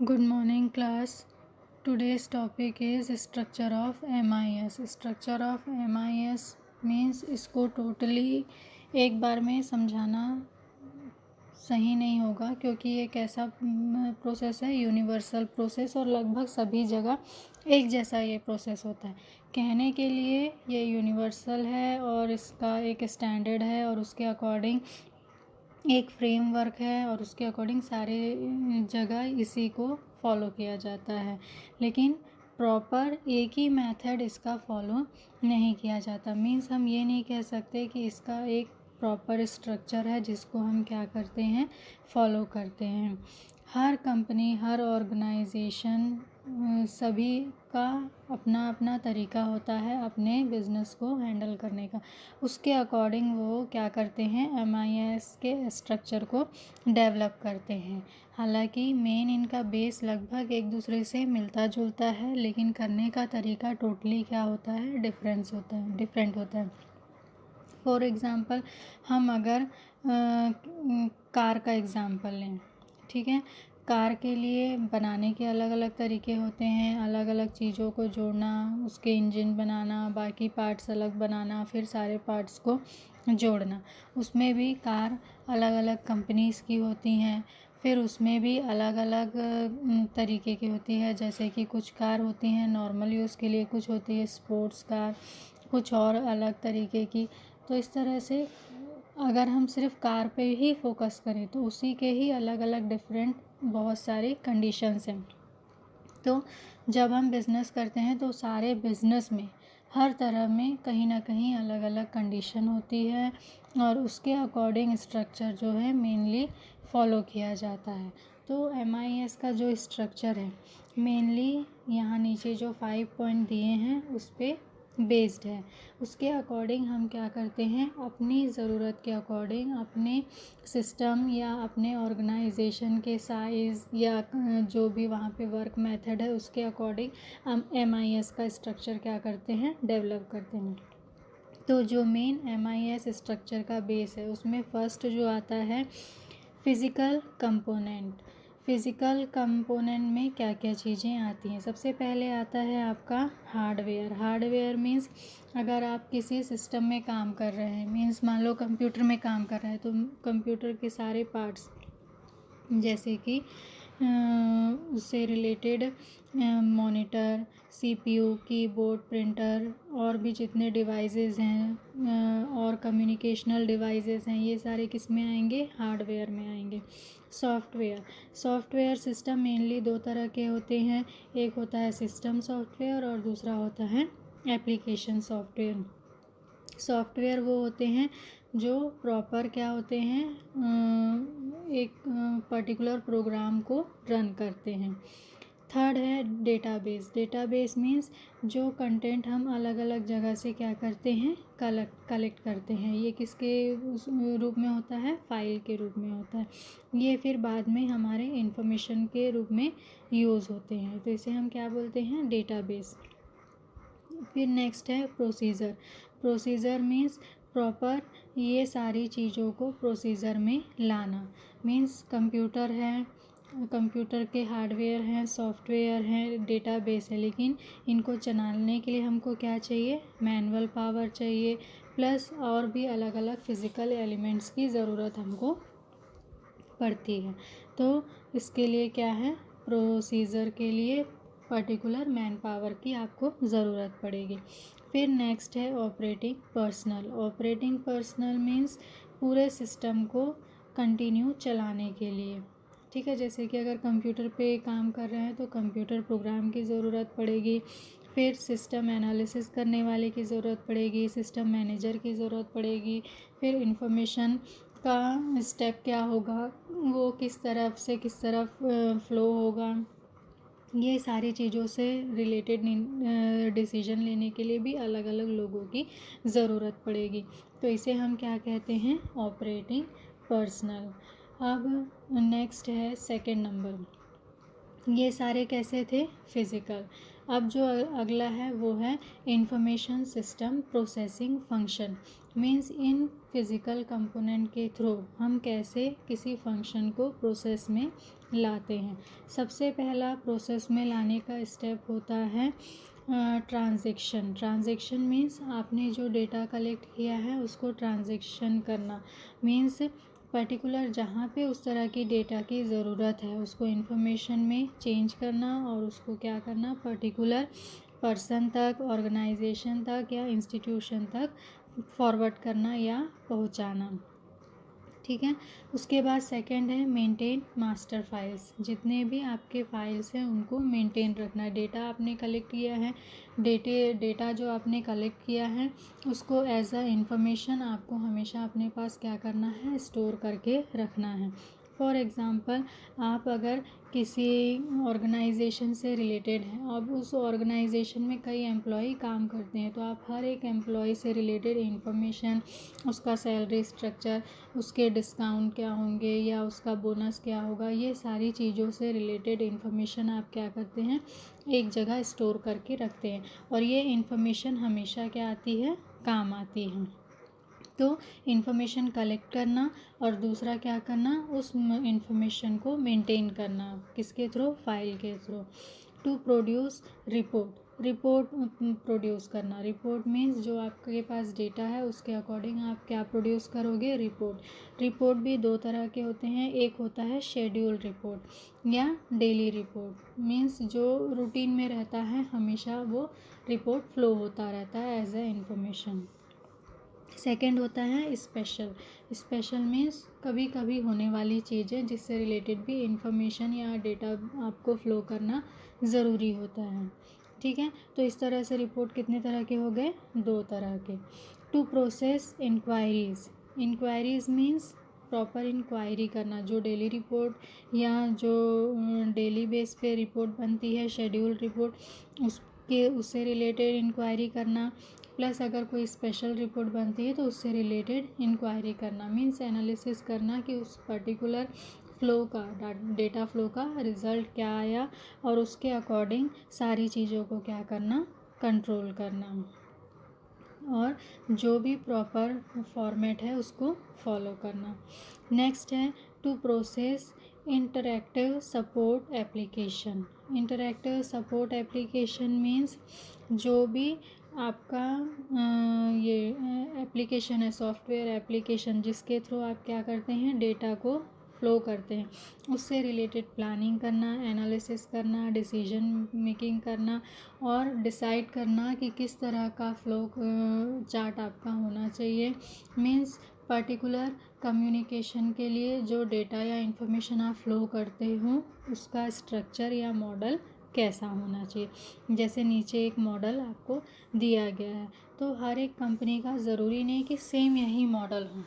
Good morning class. Today's topic is structure of MIS. Structure of MIS means इसको totally एक बार में समझाना सही नहीं होगा क्योंकि ये एक ऐसा प्रोसेस है, यूनिवर्सल प्रोसेस, और लगभग सभी जगह एक जैसा ये प्रोसेस होता है। कहने के लिए ये यूनिवर्सल है और इसका एक स्टैंडर्ड है और उसके अकॉर्डिंग एक फ्रेमवर्क है और उसके अकॉर्डिंग सारे जगह इसी को फॉलो किया जाता है, लेकिन प्रॉपर एक ही मेथड इसका फॉलो नहीं किया जाता। मीन्स हम ये नहीं कह सकते कि इसका एक प्रॉपर स्ट्रक्चर है जिसको हम क्या करते हैं, फॉलो करते हैं। हर कंपनी, हर ऑर्गेनाइजेशन, सभी का अपना अपना तरीका होता है अपने बिज़नेस को हैंडल करने का। उसके अकॉर्डिंग वो क्या करते हैं, MIS के स्ट्रक्चर को डेवलप करते हैं। हालांकि मेन इनका बेस लगभग एक दूसरे से मिलता जुलता है, लेकिन करने का तरीका टोटली क्या होता है, डिफरेंट होता है। फॉर एग्ज़ाम्पल हम अगर कार का एग्ज़ाम्पल लें, ठीक है। कार के लिए बनाने के अलग अलग तरीके होते हैं, अलग अलग चीज़ों को जोड़ना, उसके इंजन बनाना, बाकी पार्ट्स अलग बनाना, फिर सारे पार्ट्स को जोड़ना। उसमें भी कार अलग अलग कंपनीज़ की होती हैं, फिर उसमें भी अलग अलग तरीके की होती है। जैसे कि कुछ कार होती हैं नॉर्मल यूज़ के लिए, कुछ होती है स्पोर्ट्स कार, कुछ और अलग तरीके की। तो इस तरह से अगर हम सिर्फ कार पे ही फोकस करें तो उसी के ही अलग अलग डिफरेंट बहुत सारे कंडीशंस हैं। तो जब हम बिज़नेस करते हैं तो सारे बिज़नेस में हर तरह में कहीं ना कहीं अलग अलग कंडीशन होती है और उसके अकॉर्डिंग स्ट्रक्चर जो है मेनली फॉलो किया जाता है। तो MIS का जो स्ट्रक्चर है मेनली यहाँ नीचे जो 5 पॉइंट दिए हैं उस पर बेस्ड है। उसके अकॉर्डिंग हम क्या करते हैं, अपनी ज़रूरत के अकॉर्डिंग, अपने सिस्टम या अपने ऑर्गेनाइजेशन के साइज़ या जो भी वहाँ पे वर्क मेथड है उसके अकॉर्डिंग हम MIS का स्ट्रक्चर क्या करते हैं, डेवलप करते हैं। तो जो मेन MIS स्ट्रक्चर का बेस है उसमें फर्स्ट जो आता है फिज़िकल कंपोनेंट। फिज़िकल कंपोनेंट में क्या क्या चीज़ें आती हैं, सबसे पहले आता है आपका हार्डवेयर। हार्डवेयर मीन्स अगर आप किसी सिस्टम में काम कर रहे हैं, मीन्स मान लो कंप्यूटर में काम कर रहे हैं, तो कंप्यूटर के सारे पार्ट्स जैसे कि उससे related monitor, CPU, keyboard, printer और भी जितने डिवाइसेस हैं और कम्युनिकेशनल डिवाइसेस हैं, ये सारे किस में आएंगे, हार्डवेयर में आएंगे। सॉफ्टवेयर सिस्टम मेनली दो तरह के होते हैं, एक होता है सिस्टम सॉफ्टवेयर और दूसरा होता है एप्लीकेशन सॉफ्टवेयर। सॉफ्टवेयर वो होते हैं जो प्रॉपर क्या होते हैं, एक पर्टिकुलर प्रोग्राम को रन करते हैं। थर्ड है डेटाबेस। डेटाबेस मीन्स जो कंटेंट हम अलग अलग जगह से क्या करते हैं, कलेक्ट करते हैं। ये किसके रूप में होता है, फाइल के रूप में होता है। ये फिर बाद में हमारे इंफॉर्मेशन के रूप में यूज़ होते हैं, तो इसे हम क्या बोलते हैं, डेटाबेस। फिर नेक्स्ट है प्रोसीजर। प्रोसीजर मीन्स प्रॉपर ये सारी चीज़ों को प्रोसीजर में लाना। मीन्स कंप्यूटर है, कंप्यूटर के हार्डवेयर हैं, सॉफ्टवेयर हैं, डेटाबेस है, लेकिन इनको चलाने के लिए हमको क्या चाहिए, मैनुअल पावर चाहिए, प्लस और भी अलग अलग फिज़िकल एलिमेंट्स की ज़रूरत हमको पड़ती है। तो इसके लिए क्या है, प्रोसीजर के लिए पर्टिकुलर मैन पावर की आपको ज़रूरत पड़ेगी। फिर नेक्स्ट है operating personal. Operating personal means पूरे सिस्टम को कंटिन्यू चलाने के लिए, ठीक है। जैसे कि अगर कंप्यूटर पे काम कर रहे हैं तो कंप्यूटर प्रोग्राम की ज़रूरत पड़ेगी, फिर सिस्टम एनालिसिस करने वाले की ज़रूरत पड़ेगी, सिस्टम मैनेजर की ज़रूरत पड़ेगी, फिर इंफॉर्मेशन का स्टेप क्या होगा, वो किस तरफ से किस तरफ फ़्लो होगा, ये सारी चीज़ों से रिलेटेड डिसीजन लेने के लिए भी अलग अलग लोगों की ज़रूरत पड़ेगी। तो इसे हम क्या कहते हैं, ऑपरेटिंग पर्सनल। अब नेक्स्ट है सेकंड नंबर। ये सारे कैसे थे, फिज़िकल। अब जो अगला है वो है information system processing function. Means in physical component के थ्रू हम कैसे किसी फंक्शन को प्रोसेस में लाते हैं। सबसे पहला प्रोसेस में लाने का स्टेप होता है ट्रांजैक्शन। ट्रांजैक्शन मीन्स आपने जो डेटा कलेक्ट किया है उसको ट्रांजैक्शन करना, मीन्स पर्टिकुलर जहाँ पे उस तरह की डेटा की ज़रूरत है उसको इन्फॉर्मेशन में चेंज करना और उसको क्या करना, पर्टिकुलर पर्सन तक, ऑर्गेनाइजेशन तक या इंस्टीट्यूशन तक फॉरवर्ड करना या पहुँचाना। ठीक है। उसके बाद सेकंड है मेंटेन मास्टर फाइल्स। जितने भी आपके फाइल्स हैं उनको मेंटेन रखना है। डेटा आपने कलेक्ट किया है, डेटा जो आपने कलेक्ट किया है उसको एज अ इंफॉर्मेशन आपको हमेशा अपने पास क्या करना है, स्टोर करके रखना है। फॉर एग्ज़ाम्पल, आप अगर किसी ऑर्गेनाइजेशन से रिलेटेड हैं, अब उस ऑर्गेनाइजेशन में कई एम्प्लॉय काम करते हैं, तो आप हर एक एम्प्लॉय से रिलेटेड इंफॉर्मेशन, उसका सैलरी स्ट्रक्चर, उसके डिस्काउंट क्या होंगे या उसका बोनस क्या होगा, ये सारी चीज़ों से रिलेटेड इन्फॉर्मेशन आप क्या करते हैं, एक जगह स्टोर करके रखते हैं। और ये इन्फॉर्मेशन हमेशा क्या आती है, काम आती है। तो इन्फॉर्मेशन कलेक्ट करना और दूसरा क्या करना, उस इन्फॉर्मेशन को मेंटेन करना, किसके थ्रू, फाइल के through. To produce report produce करना। रिपोर्ट मीन्स जो आपके पास डेटा है उसके अकॉर्डिंग आप क्या प्रोड्यूस करोगे, रिपोर्ट भी दो तरह के होते हैं। एक होता है शेड्यूल रिपोर्ट या डेली रिपोर्ट, मीन्स जो रूटीन में रहता है हमेशा वो रिपोर्ट फ्लो होता रहता है एज ए इंफॉर्मेशन। सेकेंड होता है स्पेशल मीन्स कभी कभी होने वाली चीज़ें जिससे रिलेटेड भी इंफॉर्मेशन या डेटा आपको फ्लो करना ज़रूरी होता है। ठीक है। तो इस तरह से रिपोर्ट कितने तरह के हो गए, दो तरह के। To process inquiries means proper inquiry करना। जो डेली रिपोर्ट या जो डेली बेस पे रिपोर्ट बनती है, शेड्यूल रिपोर्ट, उससे रिलेटेड इंक्वायरी करना। प्लस अगर कोई स्पेशल रिपोर्ट बनती है तो उससे रिलेटेड इंक्वायरी करना, मीन्स एनालिसिस करना कि उस पर्टिकुलर फ्लो का, डेटा फ्लो का रिज़ल्ट क्या आया और उसके अकॉर्डिंग सारी चीज़ों को क्या करना, कंट्रोल करना और जो भी प्रॉपर फॉर्मेट है उसको फॉलो करना। नेक्स्ट है to process interactive support application means जो भी आपका ये एप्लीकेशन है, सॉफ्टवेयर एप्लीकेशन, जिसके थ्रू आप क्या करते हैं, डेटा को फ्लो करते हैं, उससे रिलेटेड प्लानिंग करना, एनालिसिस करना, डिसीजन मेकिंग करना और डिसाइड करना कि किस तरह का फ्लो चार्ट आपका होना चाहिए। मीन्स पर्टिकुलर कम्युनिकेशन के लिए जो डेटा या इन्फॉर्मेशन आप फ्लो करते हो उसका स्ट्रक्चर या मॉडल कैसा होना चाहिए। जैसे नीचे एक मॉडल आपको दिया गया है, तो हर एक कंपनी का ज़रूरी नहीं कि सेम यही मॉडल हो,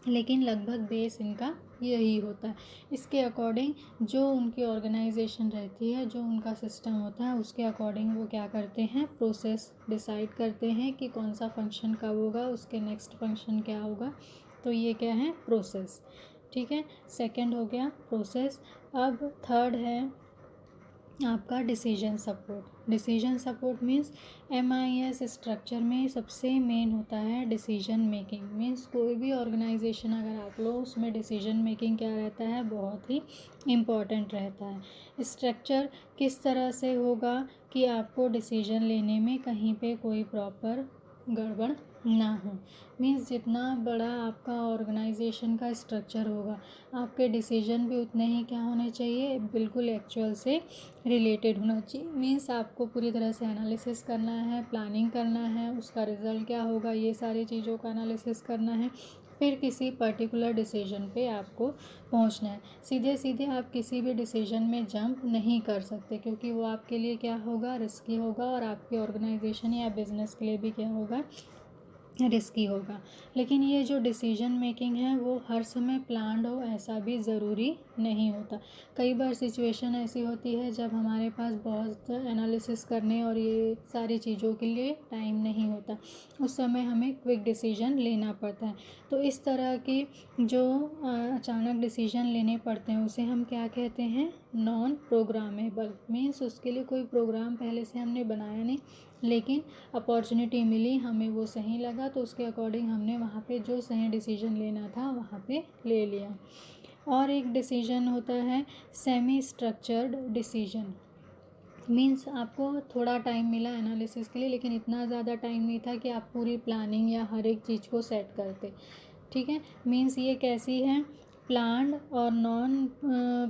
लेकिन लगभग बेस इनका यही होता है। इसके अकॉर्डिंग जो उनकी ऑर्गेनाइजेशन रहती है, जो उनका सिस्टम होता है, उसके अकॉर्डिंग वो क्या करते हैं, प्रोसेस डिसाइड करते हैं कि कौन सा फंक्शन कब होगा, उसके नेक्स्ट फंक्शन क्या होगा। तो ये क्या है, प्रोसेस। ठीक है। सेकंड हो गया प्रोसेस। अब थर्ड है आपका decision support means MIS structure में सबसे मेन होता है डिसीजन मेकिंग। मीन्स कोई भी ऑर्गेनाइजेशन अगर आप लो उसमें डिसीजन मेकिंग क्या रहता है, बहुत ही इम्पॉर्टेंट रहता है। स्ट्रक्चर किस तरह से होगा कि आपको डिसीजन लेने में कहीं पे कोई प्रॉपर गड़बड़ ना हो। मीन्स जितना बड़ा आपका ऑर्गेनाइजेशन का स्ट्रक्चर होगा, आपके डिसीजन भी उतने ही क्या होने चाहिए, बिल्कुल एक्चुअल से रिलेटेड होना चाहिए। मीन्स आपको पूरी तरह से एनालिसिस करना है, प्लानिंग करना है, उसका रिज़ल्ट क्या होगा, ये सारी चीज़ों का एनालिसिस करना है, फिर किसी पर्टिकुलर डिसीजन पे आपको पहुंचना है। सीधे सीधे आप किसी भी डिसीजन में जंप नहीं कर सकते, क्योंकि वो आपके लिए क्या होगा, रिस्की होगा और आपकी ऑर्गेनाइजेशन या बिजनेस के लिए भी क्या होगा, रिस्की होगा। लेकिन ये जो डिसीजन मेकिंग है वो हर समय प्लान्ड हो ऐसा भी ज़रूरी नहीं होता। कई बार सिचुएशन ऐसी होती है जब हमारे पास बहुत एनालिसिस करने और ये सारी चीज़ों के लिए टाइम नहीं होता, उस समय हमें क्विक डिसीजन लेना पड़ता है। तो इस तरह की जो अचानक डिसीजन लेने पड़ते हैं उसे हम क्या कहते हैं, नॉन प्रोग्रामेबल। मीन्स उसके लिए कोई प्रोग्राम पहले से हमने बनाया नहीं, लेकिन अपॉर्चुनिटी मिली, हमें वो सही लगा तो उसके अकॉर्डिंग हमने वहाँ पे जो सही डिसीजन लेना था वहाँ पे ले लिया। और एक डिसीजन होता है सेमी स्ट्रक्चर्ड डिसीजन। मीन्स आपको थोड़ा टाइम मिला एनालिसिस के लिए, लेकिन इतना ज़्यादा टाइम नहीं था कि आप पूरी प्लानिंग या हर एक चीज़ को सेट करते। ठीक है, मीन्स ये कैसी है, प्लान्ड और नॉन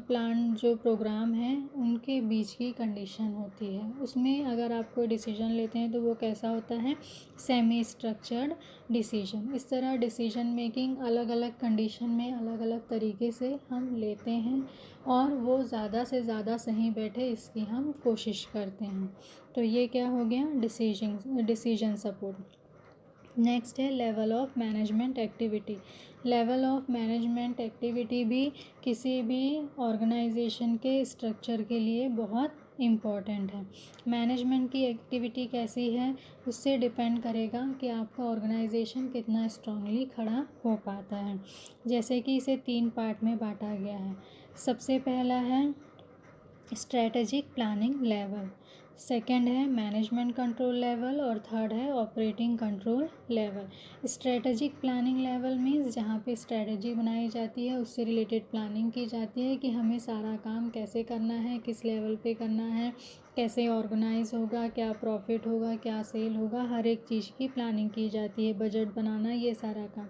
प्लान्ड जो प्रोग्राम है उनके बीच की कंडीशन होती है। उसमें अगर आप कोई डिसीजन लेते हैं तो वो कैसा होता है, सेमी स्ट्रक्चर्ड डिसीजन। इस तरह डिसीजन मेकिंग अलग अलग कंडीशन में अलग अलग तरीके से हम लेते हैं और वो ज़्यादा से ज़्यादा सही बैठे इसकी हम कोशिश करते हैं। तो ये क्या हो गया, डिसीजन सपोर्ट। नेक्स्ट है level of management activity. Level of management activity भी किसी भी ऑर्गेनाइजेशन के स्ट्रक्चर के लिए बहुत इम्पॉर्टेंट है। मैनेजमेंट की एक्टिविटी कैसी है उससे डिपेंड करेगा कि आपका ऑर्गेनाइजेशन कितना स्ट्रांगली खड़ा हो पाता है। जैसे कि इसे 3 पार्ट में बांटा गया है। सबसे पहला है स्ट्रैटेजिक प्लानिंग लेवल, सेकंड है मैनेजमेंट कंट्रोल लेवल और थर्ड है operating control level. Strategic planning level means जहाँ पे स्ट्रैटेजी बनाई जाती है, उससे रिलेटेड प्लानिंग की जाती है कि हमें सारा काम कैसे करना है, किस लेवल पे करना है, कैसे ऑर्गेनाइज होगा, क्या प्रॉफिट होगा, क्या सेल होगा, हर एक चीज़ की प्लानिंग की जाती है, बजट बनाना, ये सारा काम।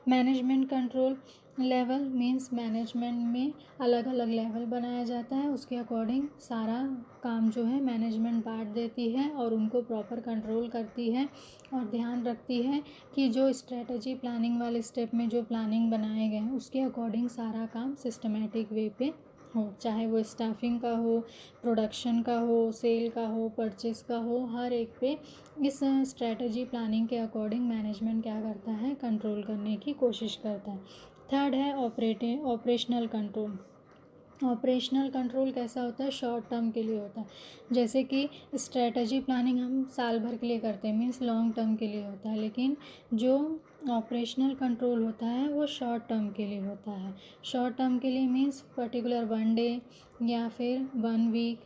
Management control level means management में अलग अलग लेवल बनाया जाता है, उसके अकॉर्डिंग सारा काम जो है मैनेजमेंट बांट देती है और उनको प्रॉपर कंट्रोल करती है और ध्यान रखती है कि जो स्ट्रेटजी प्लानिंग वाले स्टेप में जो प्लानिंग बनाए गए हैं उसके अकॉर्डिंग सारा काम सिस्टमेटिक वे पे हो, चाहे वो स्टाफिंग का हो, प्रोडक्शन का हो, सेल का हो, परचेस का हो, हर एक पे इस स्ट्रेटजी प्लानिंग के अकॉर्डिंग मैनेजमेंट क्या करता है, कंट्रोल करने की कोशिश करता है। थर्ड है ऑपरेशनल कंट्रोल। ऑपरेशनल कंट्रोल कैसा होता है, शॉर्ट टर्म के लिए होता है। जैसे कि स्ट्रेटजी प्लानिंग हम साल भर के लिए करते हैं, मीन्स लॉन्ग टर्म के लिए होता है, लेकिन जो ऑपरेशनल कंट्रोल होता है वो शॉर्ट टर्म के लिए होता है। शॉर्ट टर्म के लिए मीन्स पर्टिकुलर 1 डे या फिर 1 वीक,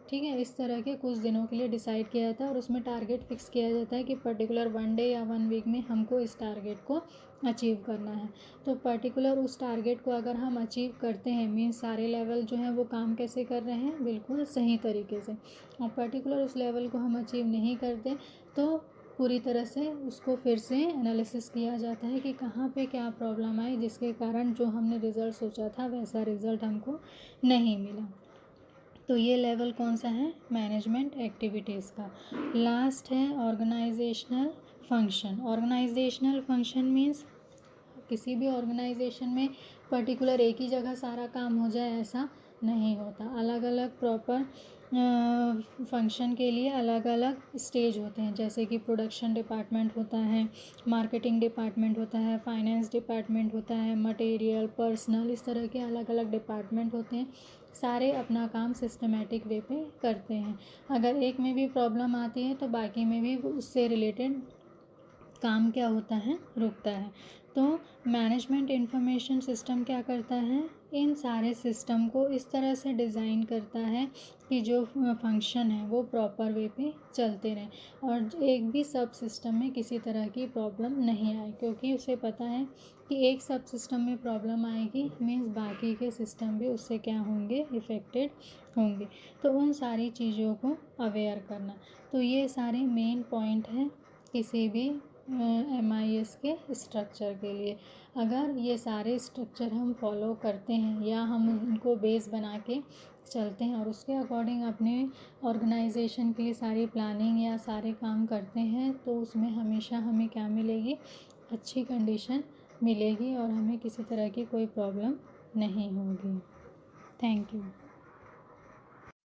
ठीक है, इस तरह के कुछ दिनों के लिए डिसाइड किया जाता है और उसमें टारगेट फिक्स किया जाता है कि पर्टिकुलर 1 डे या 1 वीक में हमको इस टारगेट को अचीव करना है। तो पर्टिकुलर उस टारगेट को अगर हम अचीव करते हैं, मीन्स सारे लेवल जो हैं वो काम कैसे कर रहे हैं, बिल्कुल सही तरीके से, और पर्टिकुलर उस लेवल को हम अचीव नहीं करते तो पूरी तरह से उसको फिर से एनालिसिस किया जाता है कि कहाँ पे क्या प्रॉब्लम आई जिसके कारण जो हमने रिज़ल्ट सोचा था वैसा रिज़ल्ट हमको नहीं मिला। तो ये लेवल कौन सा है, मैनेजमेंट एक्टिविटीज़ का। लास्ट है organizational function. Organizational function means किसी भी ऑर्गेनाइजेशन में पर्टिकुलर एक ही जगह सारा काम हो जाए ऐसा नहीं होता। अलग अलग प्रॉपर फंक्शन के लिए अलग अलग स्टेज होते हैं, जैसे कि प्रोडक्शन डिपार्टमेंट होता है, मार्केटिंग डिपार्टमेंट होता है, फाइनेंस डिपार्टमेंट होता है, मटेरियल, पर्सनल, इस तरह के अलग अलग डिपार्टमेंट होते हैं। सारे अपना काम सिस्टमेटिक वे पे करते हैं। अगर एक में भी प्रॉब्लम आती है तो बाकी में भी उससे रिलेटेड काम क्या होता है, रुकता है। तो मैनेजमेंट इंफॉर्मेशन सिस्टम क्या करता है, इन सारे सिस्टम को इस तरह से डिज़ाइन करता है कि जो फंक्शन है वो प्रॉपर वे पे चलते रहें और एक भी सब सिस्टम में किसी तरह की प्रॉब्लम नहीं आए, क्योंकि उसे पता है कि एक सब सिस्टम में प्रॉब्लम आएगी मीन्स बाकी के सिस्टम भी उससे क्या होंगे, इफ़ेक्टेड होंगे। तो उन सारी चीज़ों को अवेयर करना, तो ये सारे मेन पॉइंट हैं किसी भी MIS के स्ट्रक्चर के लिए। अगर ये सारे स्ट्रक्चर हम फॉलो करते हैं या हम उनको बेस बना के चलते हैं और उसके अकॉर्डिंग अपने ऑर्गेनाइजेशन के लिए सारी प्लानिंग या सारे काम करते हैं तो उसमें हमेशा हमें क्या मिलेगी, अच्छी कंडीशन मिलेगी और हमें किसी तरह की कोई प्रॉब्लम नहीं होगी। Thank you.